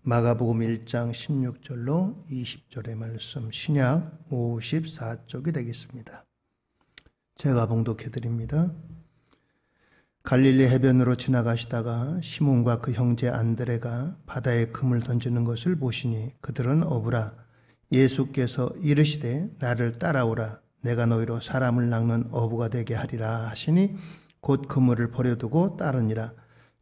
마가복음 1장 16절로 20절의 말씀, 신약 54쪽이 되겠습니다. 제가 봉독해 드립니다. 갈릴리 해변으로 지나가시다가 시몬과 그 형제 안드레가 바다에 금을 던지는 것을 보시니 그들은 어부라. 예수께서 이르시되 나를 따라오라. 내가 너희로 사람을 낚는 어부가 되게 하리라 하시니 곧 그물을 버려두고 따르니라.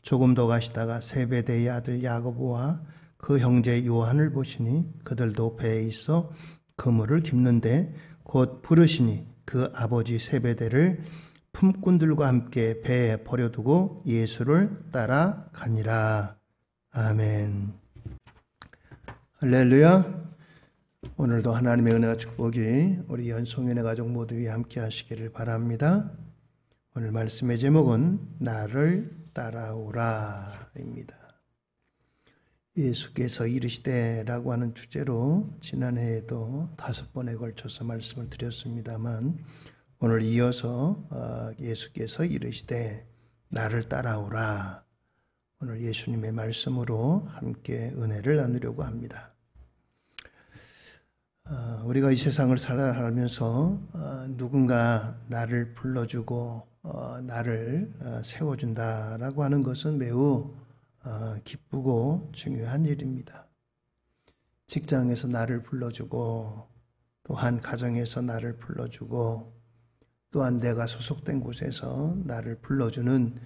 조금 더 가시다가 세베대의 아들 야고보와 그 형제 요한을 보시니 그들도 배에 있어 그물을 깁는데 곧 부르시니 그 아버지 세베대를 품꾼들과 함께 배에 버려두고 예수를 따라가니라. 아멘. 할렐루야. 오늘도 하나님의 은혜와 축복이 우리 연송연의 가족 모두 위에 함께 하시기를 바랍니다. 오늘 말씀의 제목은 나를 따라오라입니다. 예수께서 이르시되라고 하는 주제로 지난해에도 5번에 걸쳐서 말씀을 드렸습니다만 오늘 이어서 예수께서 이르시되 나를 따라오라, 오늘 예수님의 말씀으로 함께 은혜를 나누려고 합니다. 우리가 이 세상을 살아가면서 누군가 나를 불러주고 나를 세워준다라고 하는 것은 매우 기쁘고 중요한 일입니다. 직장에서 나를 불러주고, 또한 가정에서 나를 불러주고, 또한 내가 소속된 곳에서 나를 불러주는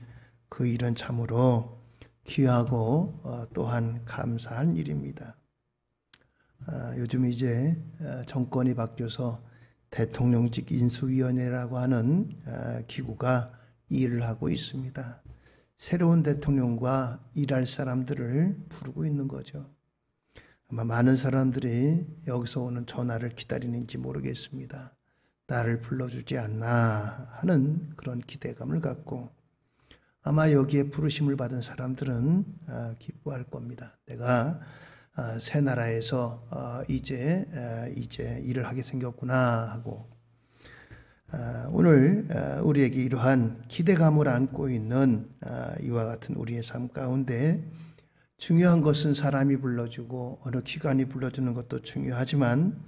그 일은 참으로 귀하고 또한 감사한 일입니다. 요즘 이제 정권이 바뀌어서 대통령직 인수위원회라고 하는 기구가 일을 하고 있습니다. 새로운 대통령과 일할 사람들을 부르고 있는 거죠. 아마 많은 사람들이 여기서 오는 전화를 기다리는지 모르겠습니다. 나를 불러주지 않나 하는 그런 기대감을 갖고, 아마 여기에 부르심을 받은 사람들은 기뻐할 겁니다. 내가 새 나라에서 이제 일을 하게 생겼구나 하고, 오늘 우리에게 이러한 기대감을 안고 있는 이와 같은 우리의 삶 가운데 중요한 것은 사람이 불러주고 어느 기관이 불러주는 것도 중요하지만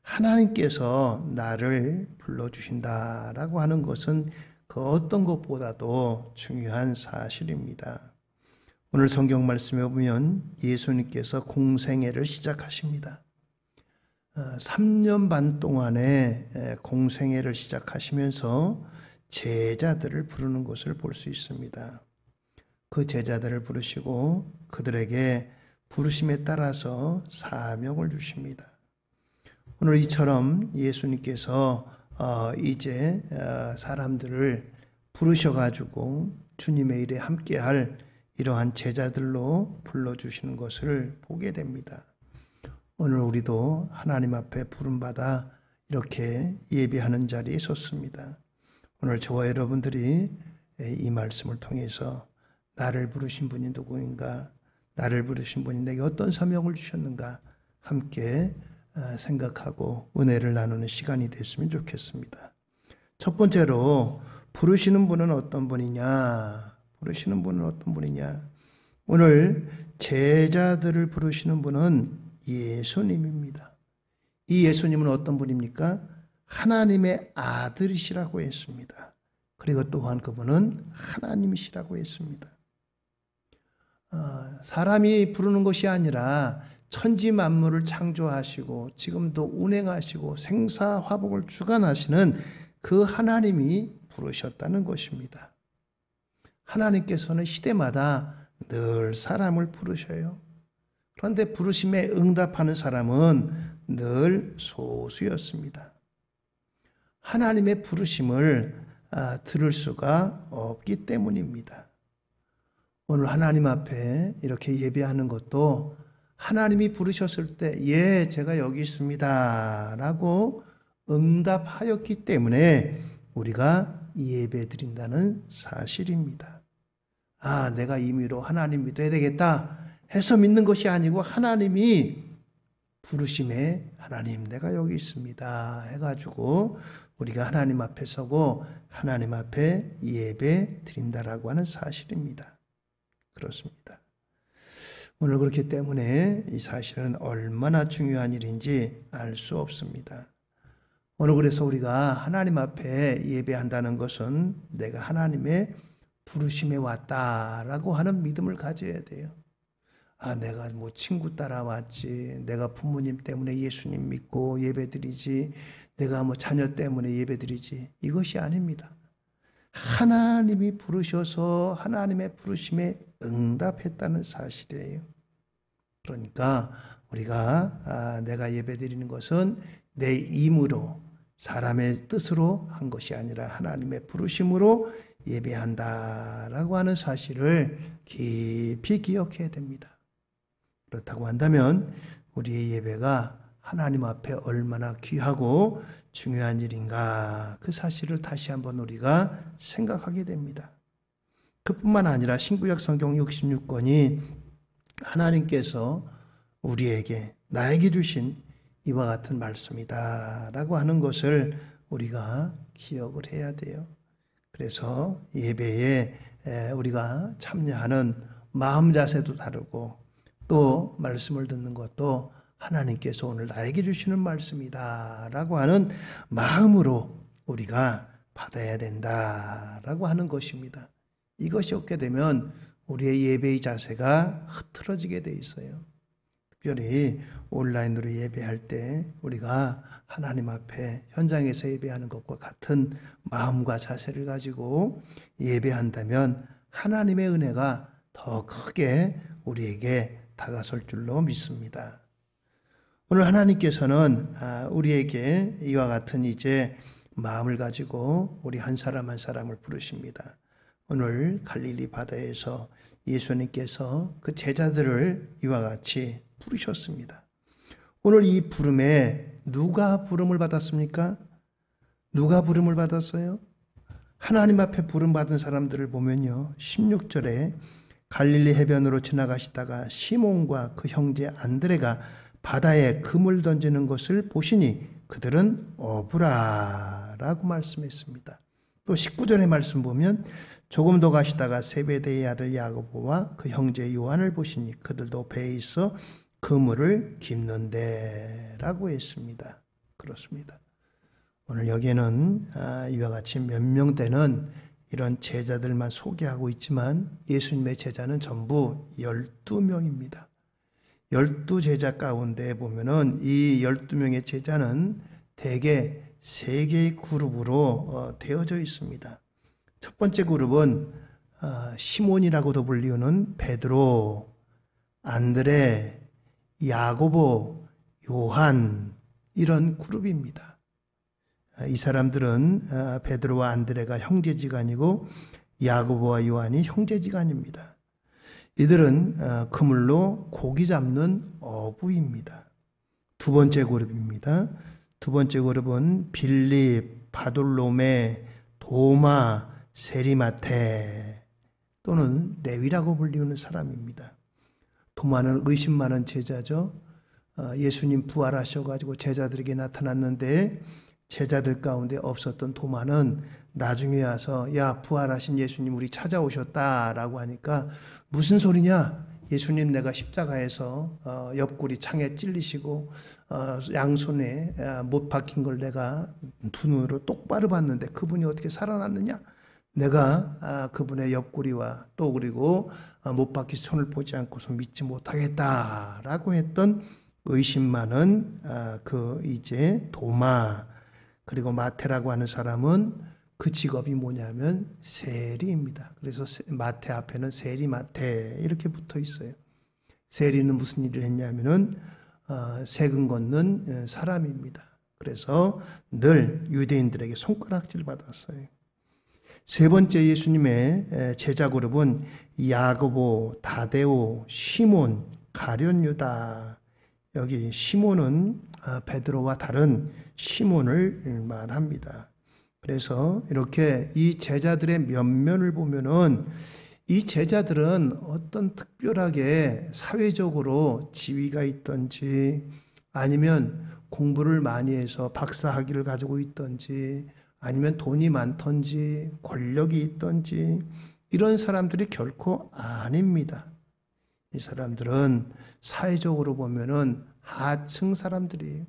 하나님께서 나를 불러주신다라고 하는 것은 그 어떤 것보다도 중요한 사실입니다. 오늘 성경 말씀에 보면 예수님께서 공생애를 시작하십니다. 3년 반 동안의 공생애를 시작하시면서 제자들을 부르는 것을 볼 수 있습니다. 그 제자들을 부르시고 그들에게 부르심에 따라서 사명을 주십니다. 오늘 이처럼 예수님께서 이제 사람들을 부르셔가지고 주님의 일에 함께할 이러한 제자들로 불러주시는 것을 보게 됩니다. 오늘 우리도 하나님 앞에 부름받아 이렇게 예배하는 자리에 섰습니다. 오늘 저와 여러분들이 이 말씀을 통해서 나를 부르신 분이 누구인가, 나를 부르신 분이 내게 어떤 사명을 주셨는가 함께 생각하고 은혜를 나누는 시간이 됐으면 좋겠습니다. 첫 번째로 부르시는 분은 어떤 분이냐? 부르시는 분은 어떤 분이냐? 오늘 제자들을 부르시는 분은 예수님입니다. 이 예수님은 어떤 분입니까? 하나님의 아들이시라고 했습니다. 그리고 또한 그분은 하나님이시라고 했습니다. 사람이 부르는 것이 아니라 천지 만물을 창조하시고 지금도 운행하시고 생사화복을 주관하시는 그 하나님이 부르셨다는 것입니다. 하나님께서는 시대마다 늘 사람을 부르셔요. 그런데 부르심에 응답하는 사람은 늘 소수였습니다. 하나님의 부르심을 들을 수가 없기 때문입니다. 오늘 하나님 앞에 이렇게 예배하는 것도 하나님이 부르셨을 때 예, 제가 여기 있습니다 라고 응답하였기 때문에 우리가 예배 드린다는 사실입니다. 내가 임의로 하나님 믿어야 되겠다 해서 믿는 것이 아니고 하나님이 부르심에 하나님 내가 여기 있습니다 해가지고 우리가 하나님 앞에 서고 하나님 앞에 예배 드린다라고 하는 사실입니다. 그렇습니다. 오늘 그렇기 때문에 이 사실은 얼마나 중요한 일인지 알 수 없습니다. 오늘 그래서 우리가 하나님 앞에 예배한다는 것은 내가 하나님의 부르심에 왔다라고 하는 믿음을 가져야 돼요. 아, 내가 뭐 친구 따라왔지, 내가 부모님 때문에 예수님 믿고 예배드리지, 내가 뭐 자녀 때문에 예배드리지, 이것이 아닙니다. 하나님이 부르셔서 하나님의 부르심에 응답했다는 사실이에요. 그러니까 우리가 내가 예배드리는 것은 내 힘으로 사람의 뜻으로 한 것이 아니라 하나님의 부르심으로 예배한다라고 하는 사실을 깊이 기억해야 됩니다. 그렇다고 한다면 우리의 예배가 하나님 앞에 얼마나 귀하고 중요한 일인가, 그 사실을 다시 한번 우리가 생각하게 됩니다. 그뿐만 아니라 신구약 성경 66권이 하나님께서 우리에게, 나에게 주신 이와 같은 말씀이다 라고 하는 것을 우리가 기억을 해야 돼요. 그래서 예배에 우리가 참여하는 마음 자세도 다르고, 또 말씀을 듣는 것도 하나님께서 오늘 나에게 주시는 말씀이다 라고 하는 마음으로 우리가 받아야 된다라고 하는 것입니다. 이것이 없게 되면 우리의 예배의 자세가 흐트러지게 돼 있어요. 특별히 온라인으로 예배할 때 우리가 하나님 앞에 현장에서 예배하는 것과 같은 마음과 자세를 가지고 예배한다면 하나님의 은혜가 더 크게 우리에게 다가설 줄로 믿습니다. 오늘 하나님께서는 우리에게 이와 같은 이제 마음을 가지고 우리 한 사람 한 사람을 부르십니다. 오늘 갈릴리 바다에서 예수님께서 그 제자들을 이와 같이 부르셨습니다. 오늘 이 부름에 누가 부름을 받았습니까? 누가 부름을 받았어요? 하나님 앞에 부름 받은 사람들을 보면요, 16절에 갈릴리 해변으로 지나가시다가 시몬과 그 형제 안드레가 바다에 그물 던지는 것을 보시니 그들은 어부라라고 말씀했습니다. 또 19절의 말씀 보면 조금 더 가시다가 세베대의 아들 야고보와 그 형제 요한을 보시니 그들도 배에 있어 그물을 깁는데 라고 했습니다. 그렇습니다. 오늘 여기에는 이와 같이 몇 명 되는 이런 제자들만 소개하고 있지만 예수님의 제자는 전부 12명입니다. 12제자 가운데 보면은 이 12명의 제자는 대개 3개의 그룹으로 되어져 있습니다. 첫 번째 그룹은 시몬이라고도 불리우는 베드로, 안드레, 야고보, 요한, 이런 그룹입니다. 이 사람들은 베드로와 안드레가 형제지간이고 야고보와 요한이 형제지간입니다. 이들은 그물로 고기 잡는 어부입니다. 두 번째 그룹입니다. 두 번째 그룹은 빌립, 바돌로메, 도마, 세리마테 또는 레위라고 불리우는 사람입니다. 도마는 의심 많은 제자죠. 예수님 부활하셔가지고 제자들에게 나타났는데 제자들 가운데 없었던 도마는 나중에 와서 야, 부활하신 예수님 우리 찾아오셨다라고 하니까 무슨 소리냐? 예수님 내가 십자가에서 옆구리 창에 찔리시고 양손에 못 박힌 걸 내가 두 눈으로 똑바로 봤는데 그분이 어떻게 살아났느냐? 내가 그분의 옆구리와 또 그리고 못 박힌 손을 보지 않고서 믿지 못하겠다라고 했던 의심 많은 그 이제 도마, 그리고 마태라고 하는 사람은 그 직업이 뭐냐면 세리입니다. 그래서 마태 앞에는 세리 마태 이렇게 붙어 있어요. 세리는 무슨 일을 했냐면은 세금 걷는 사람입니다. 그래서 늘 유대인들에게 손가락질 받았어요. 세 번째 예수님의 제자 그룹은 야고보, 다데오, 시몬, 가룟 유다. 여기 시몬은 베드로와 다른 시몬을 말합니다. 그래서 이렇게 이 제자들의 면면을 보면은 이 제자들은 어떤 특별하게 사회적으로 지위가 있던지 아니면 공부를 많이 해서 박사 학위를 가지고 있던지 아니면 돈이 많던지 권력이 있던지 이런 사람들이 결코 아닙니다. 이 사람들은 사회적으로 보면은 하층 사람들이에요.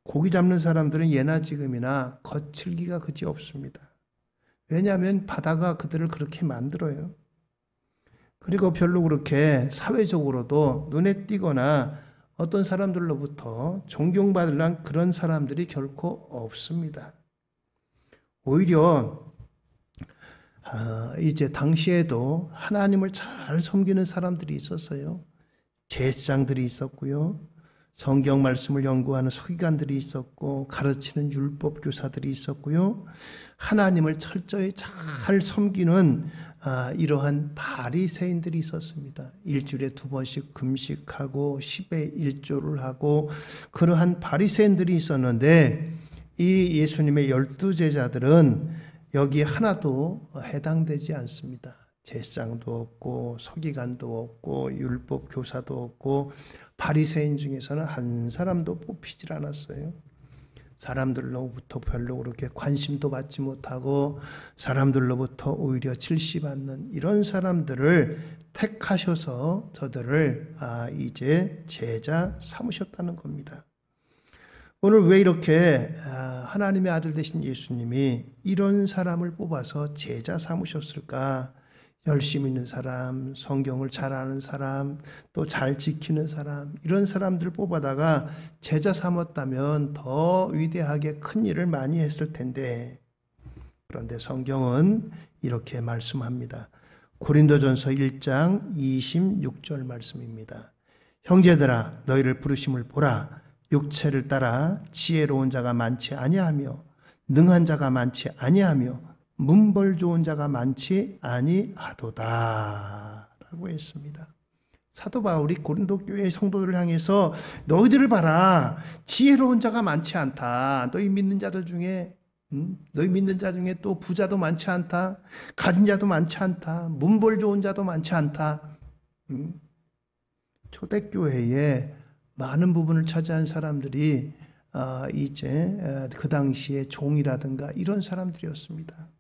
고기 잡는 사람들은 예나 지금이나 거칠기가 그지 없습니다. 왜냐하면 바다가 그들을 그렇게 만들어요. 그리고 별로 그렇게 사회적으로도 눈에 띄거나 어떤 사람들로부터 존경받을 만한 그런 사람들이 결코 없습니다. 오히려 이제 당시에도 하나님을 잘 섬기는 사람들이 있었어요. 제사장들이 있었고요. 성경 말씀을 연구하는 서기관들이 있었고 가르치는 율법 교사들이 있었고요. 하나님을 철저히 잘 섬기는 이러한 바리새인들이 있었습니다. 일주일에 2번씩 금식하고 10의 1조를 하고 그러한 바리새인들이 있었는데 이 예수님의 12제자들은 여기 하나도 해당되지 않습니다. 제사장도 없고 서기관도 없고 율법 교사도 없고 바리새인 중에서는 한 사람도 뽑히질 않았어요. 사람들로부터 별로 그렇게 관심도 받지 못하고 사람들로부터 오히려 질시받는 이런 사람들을 택하셔서 저들을 이제 제자 삼으셨다는 겁니다. 오늘 왜 이렇게 하나님의 아들 되신 예수님이 이런 사람을 뽑아서 제자 삼으셨을까? 열심 있는 사람, 성경을 잘 아는 사람, 또 잘 지키는 사람, 이런 사람들을 뽑아다가 제자 삼았다면 더 위대하게 큰 일을 많이 했을 텐데, 그런데 성경은 이렇게 말씀합니다. 고린도전서 1장 26절 말씀입니다. 형제들아 너희를 부르심을 보라. 육체를 따라 지혜로운 자가 많지 아니하며 능한 자가 많지 아니하며 문벌 좋은 자가 많지 아니하도다 라고 했습니다. 사도 바울이 고린도 교회의 성도들을 향해서 너희들을 봐라. 지혜로운 자가 많지 않다. 너희 믿는 자들 중에 너희 믿는 자 중에 또 부자도 많지 않다. 가진 자도 많지 않다. 문벌 좋은 자도 많지 않다. 초대교회에 많은 부분을 차지한 사람들이 이제 그 당시에 종이라든가 이런 사람들이었습니다.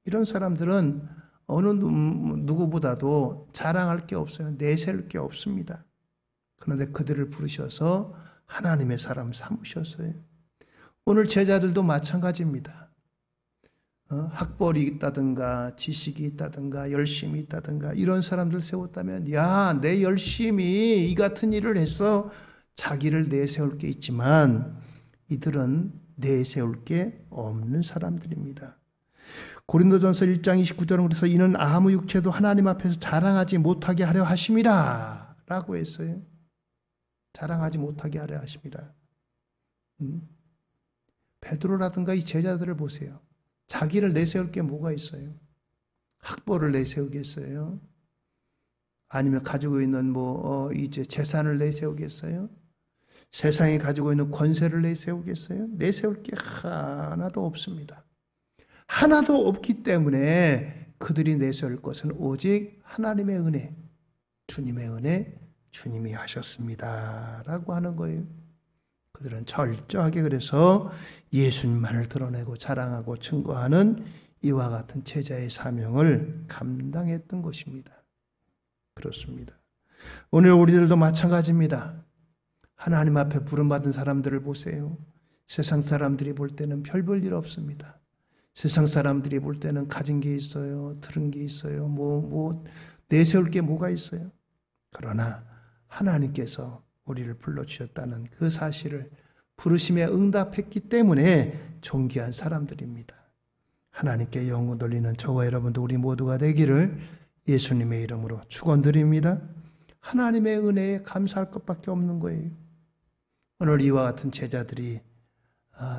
이런 사람들은 어느 누구보다도 자랑할 게 없어요. 내세울 게 없습니다. 그런데 그들을 부르셔서 하나님의 사람 삼으셨어요. 오늘 제자들도 마찬가지입니다. 학벌이 있다든가 지식이 있다든가 열심이 있다든가 이런 사람들 세웠다면 야, 내 열심히 이 같은 일을 해서 자기를 내세울 게 있지만 이들은 내세울 게 없는 사람들입니다. 고린도전서 1장 29절은 그래서 이는 아무 육체도 하나님 앞에서 자랑하지 못하게 하려 하심이라 라고 했어요. 자랑하지 못하게 하려 하심이라. 베드로라든가 이 제자들을 보세요. 자기를 내세울 게 뭐가 있어요? 학벌을 내세우겠어요? 아니면 가지고 있는 이제 재산을 내세우겠어요? 세상에 가지고 있는 권세를 내세우겠어요? 내세울 게 하나도 없습니다. 하나도 없기 때문에 그들이 내세울 것은 오직 하나님의 은혜, 주님의 은혜, 주님이 하셨습니다 라고 하는 거예요. 그들은 철저하게 그래서 예수님만을 드러내고 자랑하고 증거하는 이와 같은 제자의 사명을 감당했던 것입니다. 그렇습니다. 오늘 우리들도 마찬가지입니다. 하나님 앞에 부름받은 사람들을 보세요. 세상 사람들이 볼 때는 별 볼 일 없습니다. 세상 사람들이 볼 때는 가진 게 있어요. 들은 게 있어요. 내세울 게 뭐가 있어요. 그러나 하나님께서 우리를 불러주셨다는 그 사실을 부르심에 응답했기 때문에 존귀한 사람들입니다. 하나님께 영광 돌리는 저와 여러분도 우리 모두가 되기를 예수님의 이름으로 축원드립니다. 하나님의 은혜에 감사할 것밖에 없는 거예요. 오늘 이와 같은 제자들이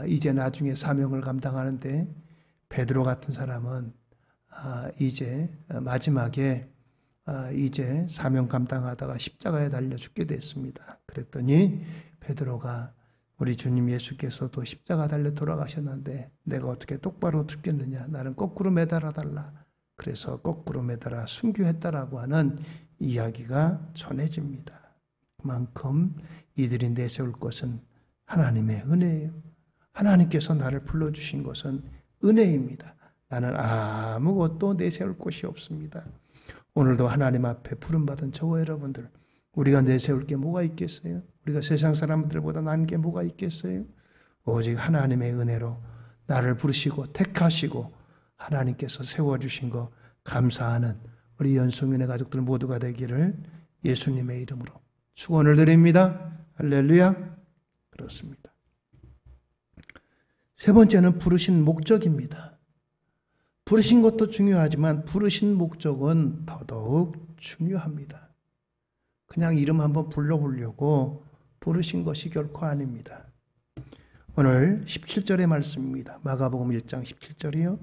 이제 나중에 사명을 감당하는데 베드로 같은 사람은 이제 마지막에 이제 사명 감당하다가 십자가에 달려 죽게 됐습니다. 그랬더니 베드로가 우리 주님 예수께서도 십자가 달려 돌아가셨는데 내가 어떻게 똑바로 죽겠느냐. 나는 거꾸로 매달아 달라. 그래서 거꾸로 매달아 순교했다라고 하는 이야기가 전해집니다. 그만큼 이들이 내세울 것은 하나님의 은혜예요. 하나님께서 나를 불러주신 것은 은혜입니다. 나는 아무것도 내세울 곳이 없습니다. 오늘도 하나님 앞에 부름받은 저와 여러분들, 우리가 내세울 게 뭐가 있겠어요? 우리가 세상 사람들보다 난 게 뭐가 있겠어요? 오직 하나님의 은혜로 나를 부르시고 택하시고 하나님께서 세워주신 거 감사하는 우리 연송윤의 가족들 모두가 되기를 예수님의 이름으로 축원을 드립니다. 할렐루야. 그렇습니다. 세 번째는 부르신 목적입니다. 부르신 것도 중요하지만 부르신 목적은 더더욱 중요합니다. 그냥 이름 한번 불러보려고 부르신 것이 결코 아닙니다. 오늘 17절의 말씀입니다. 마가복음 1장 17절이요.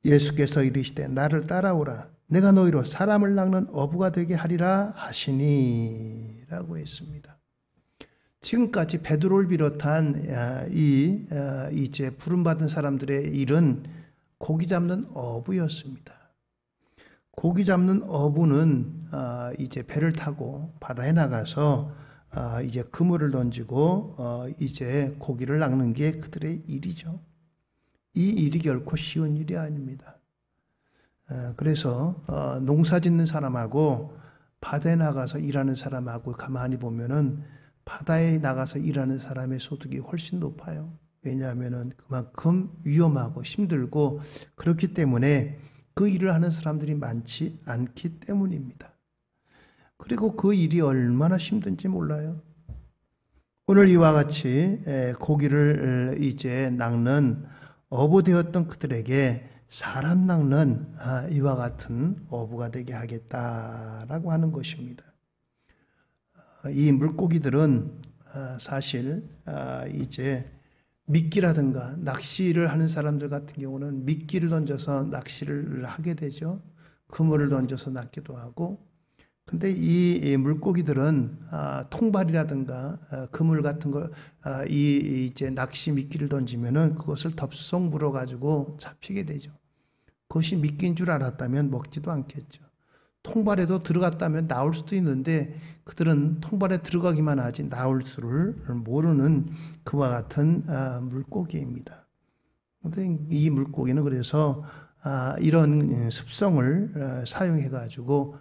예수께서 이르시되 나를 따라오라. 내가 너희로 사람을 낚는 어부가 되게 하리라 하시니 라고 했습니다. 지금까지 베드로를 비롯한 이제 부름받은 사람들의 일은 고기 잡는 어부였습니다. 고기 잡는 어부는 이제 배를 타고 바다에 나가서 이제 그물을 던지고 이제 고기를 낚는 게 그들의 일이죠. 이 일이 결코 쉬운 일이 아닙니다. 그래서 농사 짓는 사람하고 바다에 나가서 일하는 사람하고 가만히 보면은 바다에 나가서 일하는 사람의 소득이 훨씬 높아요. 왜냐하면은 그만큼 위험하고 힘들고 그렇기 때문에 그 일을 하는 사람들이 많지 않기 때문입니다. 그리고 그 일이 얼마나 힘든지 몰라요. 오늘 이와 같이 고기를 이제 낚는 어부 되었던 그들에게 사람 낚는 이와 같은 어부가 되게 하겠다라고 하는 것입니다. 이 물고기들은 사실 이제 미끼라든가 낚시를 하는 사람들 같은 경우는 미끼를 던져서 낚시를 하게 되죠. 그물을 던져서 낚기도 하고. 근데 이 물고기들은 통발이라든가 그물 같은 거 이제 낚시 미끼를 던지면은 그것을 덥석 물어 가지고 잡히게 되죠. 그것이 미끼인 줄 알았다면 먹지도 않겠죠. 통발에도 들어갔다면 나올 수도 있는데 그들은 통발에 들어가기만 하지 나올 수를 모르는 그와 같은 물고기입니다. 근데 이 물고기는 그래서 이런 습성을 사용해 가지고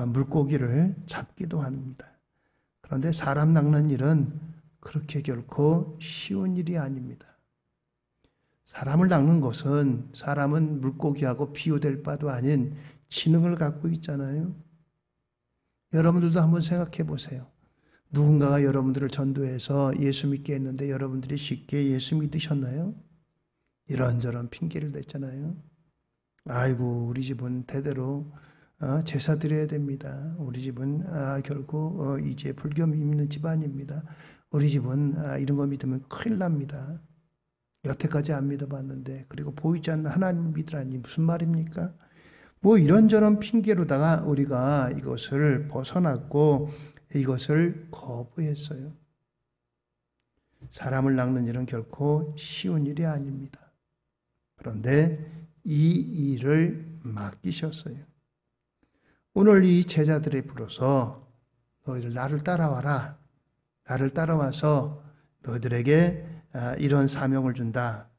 물고기를 잡기도 합니다. 그런데 사람 낚는 일은 그렇게 결코 쉬운 일이 아닙니다. 사람을 낚는 것은 사람은 물고기하고 비교될 바도 아닌 지능을 갖고 있잖아요. 여러분들도 한번 생각해 보세요. 누군가가 여러분들을 전도해서 예수 믿게 했는데 여러분들이 쉽게 예수 믿으셨나요? 이런저런 핑계를 댔잖아요. 아이고 우리 집은 대대로 제사 드려야 됩니다. 우리 집은 결국 이제 불교 믿는 집안입니다. 우리 집은 이런 거 믿으면 큰일 납니다. 여태까지 안 믿어봤는데 그리고 보이지 않는 하나님 믿으라니 무슨 말입니까? 뭐 이런저런 핑계로다가 우리가 이것을 벗어났고 이것을 거부했어요. 사람을 낚는 일은 결코 쉬운 일이 아닙니다. 그런데 이 일을 맡기셨어요. 오늘 이 제자들에 불어서 너희들 나를 따라와라. 나를 따라와서 너희들에게 이런 사명을 준다.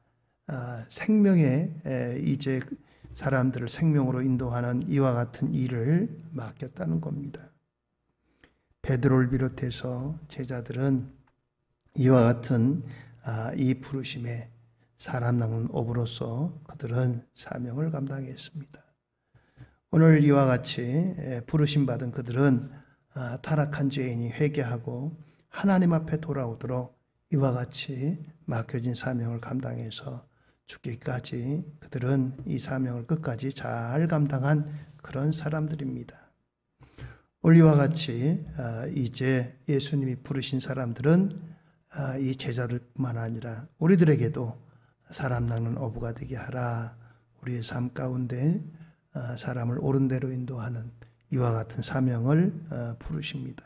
생명의 이제 사람들을 생명으로 인도하는 이와 같은 일을 맡겼다는 겁니다. 베드로를 비롯해서 제자들은 이와 같은 이 부르심에 사람 낚는 어부로서 그들은 사명을 감당했습니다. 오늘 이와 같이 부르심 받은 그들은 타락한 죄인이 회개하고 하나님 앞에 돌아오도록 이와 같이 맡겨진 사명을 감당해서 죽기까지 그들은 이 사명을 끝까지 잘 감당한 그런 사람들입니다. 오늘 이와 같이 이제 예수님이 부르신 사람들은 이 제자들뿐만 아니라 우리들에게도 사람 낚는 어부가 되게 하라. 우리의 삶 가운데 사람을 옳은 대로 인도하는 이와 같은 사명을 부르십니다.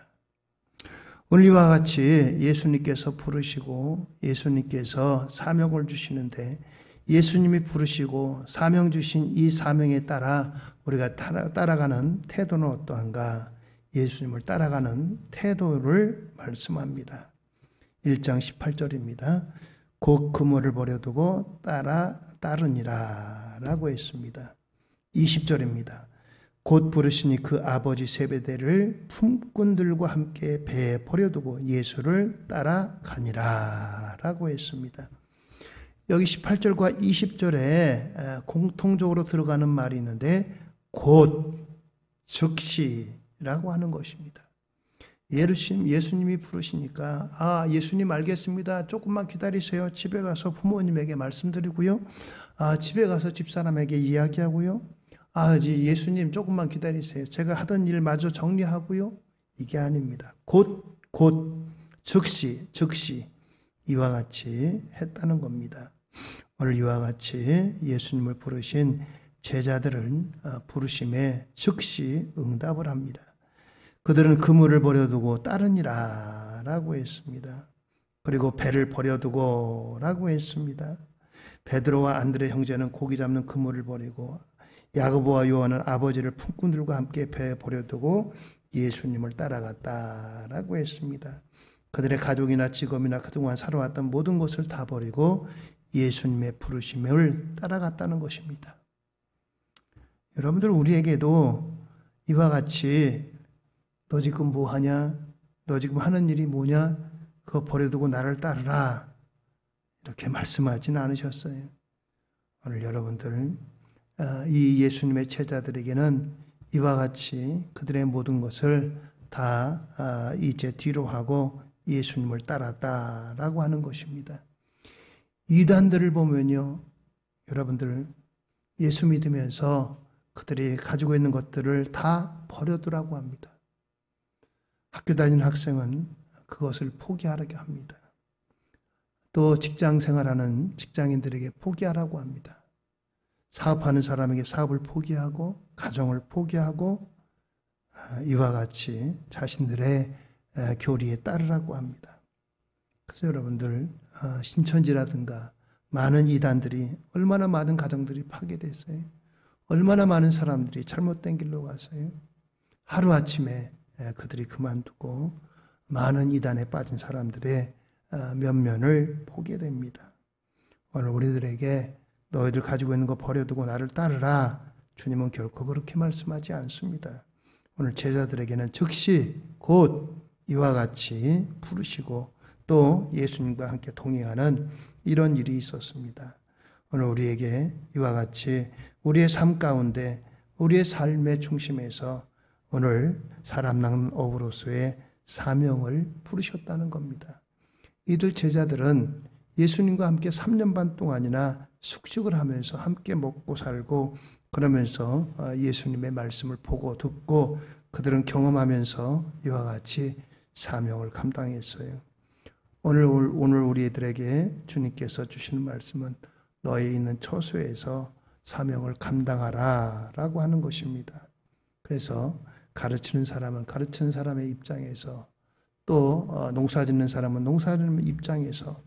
오늘 이와 같이 예수님께서 부르시고 예수님께서 사명을 주시는데 예수님이 부르시고 사명 주신 이 사명에 따라 우리가 따라가는 태도는 어떠한가? 예수님을 따라가는 태도를 말씀합니다. 1장 18절입니다. 곧 그물을 버려두고 따르니라 라고 했습니다. 20절입니다. 곧 부르시니 그 아버지 세베대를 품꾼들과 함께 배에 버려두고 예수를 따라가니라 라고 했습니다. 여기 18절과 20절에 공통적으로 들어가는 말이 있는데 곧, 즉시라고 하는 것입니다. 예수님이 부르시니까 예수님 알겠습니다. 조금만 기다리세요. 집에 가서 부모님에게 말씀드리고요. 집에 가서 집사람에게 이야기하고요. 예수님 조금만 기다리세요. 제가 하던 일 마저 정리하고요. 이게 아닙니다. 곧, 즉시 이와 같이 했다는 겁니다. 오늘 이와 같이 예수님을 부르신 제자들은 부르심에 즉시 응답을 합니다. 그들은 그물을 버려두고 따르니라 라고 했습니다. 그리고 배를 버려두고 라고 했습니다. 베드로와 안드레 형제는 고기 잡는 그물을 버리고 야고보와 요한은 아버지를 품꾼들과 함께 배에 버려두고 예수님을 따라갔다라고 했습니다. 그들의 가족이나 직업이나 그동안 살아왔던 모든 것을 다 버리고 예수님의 부르심을 따라갔다는 것입니다. 여러분들, 우리에게도 이와 같이 너 지금 뭐 하냐? 너 지금 하는 일이 뭐냐? 그거 버려두고 나를 따르라. 이렇게 말씀하지는 않으셨어요. 오늘 여러분들, 이 예수님의 제자들에게는 이와 같이 그들의 모든 것을 다 이제 뒤로 하고 예수님을 따랐다라고 하는 것입니다. 이단들을 보면요, 여러분들, 예수 믿으면서 그들이 가지고 있는 것들을 다 버려두라고 합니다. 학교 다니는 학생은 그것을 포기하라고 합니다. 또 직장 생활하는 직장인들에게 포기하라고 합니다. 사업하는 사람에게 사업을 포기하고 가정을 포기하고 이와 같이 자신들의 교리에 따르라고 합니다. 그래서 여러분들, 신천지라든가 많은 이단들이, 얼마나 많은 가정들이 파괴됐어요. 얼마나 많은 사람들이 잘못된 길로 갔어요. 하루아침에 그들이 그만두고 많은 이단에 빠진 사람들의 면면을 보게 됩니다. 오늘 우리들에게 너희들 가지고 있는 거 버려두고 나를 따르라, 주님은 결코 그렇게 말씀하지 않습니다. 오늘 제자들에게는 즉시 곧 이와 같이 부르시고 또 예수님과 함께 동행하는 이런 일이 있었습니다. 오늘 우리에게 이와 같이 우리의 삶 가운데 우리의 삶의 중심에서 오늘 사람 낚는 어부로서의 사명을 부르셨다는 겁니다. 이들 제자들은 예수님과 함께 3년 반 동안이나 숙식을 하면서 함께 먹고 살고 그러면서 예수님의 말씀을 보고 듣고 그들은 경험하면서 이와 같이 사명을 감당했어요. 오늘 우리들에게 주님께서 주시는 말씀은 너희 있는 처소에서 사명을 감당하라 라고 하는 것입니다. 그래서 가르치는 사람은 가르치는 사람의 입장에서, 또 농사짓는 사람은 농사짓는 입장에서,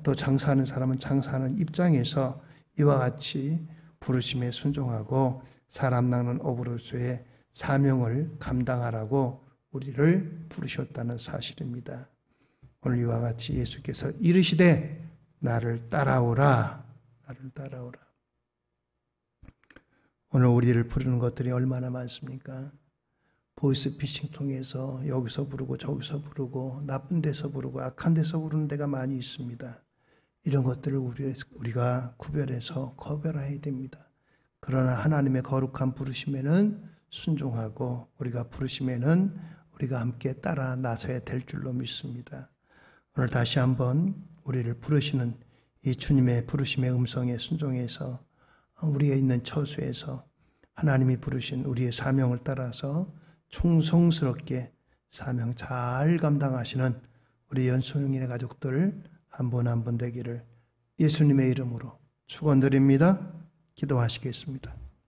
또 장사하는 사람은 장사하는 입장에서 이와 같이 부르심에 순종하고 사람 낚는 어부로서의 사명을 감당하라고 우리를 부르셨다는 사실입니다. 오늘 이와 같이 예수께서 이르시되 나를 따라오라, 나를 따라오라. 오늘 우리를 부르는 것들이 얼마나 많습니까? 보이스피싱 통해서 여기서 부르고 저기서 부르고 나쁜 데서 부르고 악한 데서 부르는 데가 많이 있습니다. 이런 것들을 우리가 구별해서 거별해야 됩니다. 그러나 하나님의 거룩한 부르심에는 순종하고 우리가 부르심에는 우리가 함께 따라 나서야 될 줄로 믿습니다. 오늘 다시 한번 우리를 부르시는 이 주님의 부르심의 음성에 순종해서 우리가 있는 처소에서 하나님이 부르신 우리의 사명을 따라서 충성스럽게 사명 잘 감당하시는 우리 연소영인의 가족들 한 분 한 분 되기를 예수님의 이름으로 축원드립니다. 기도하시겠습니다.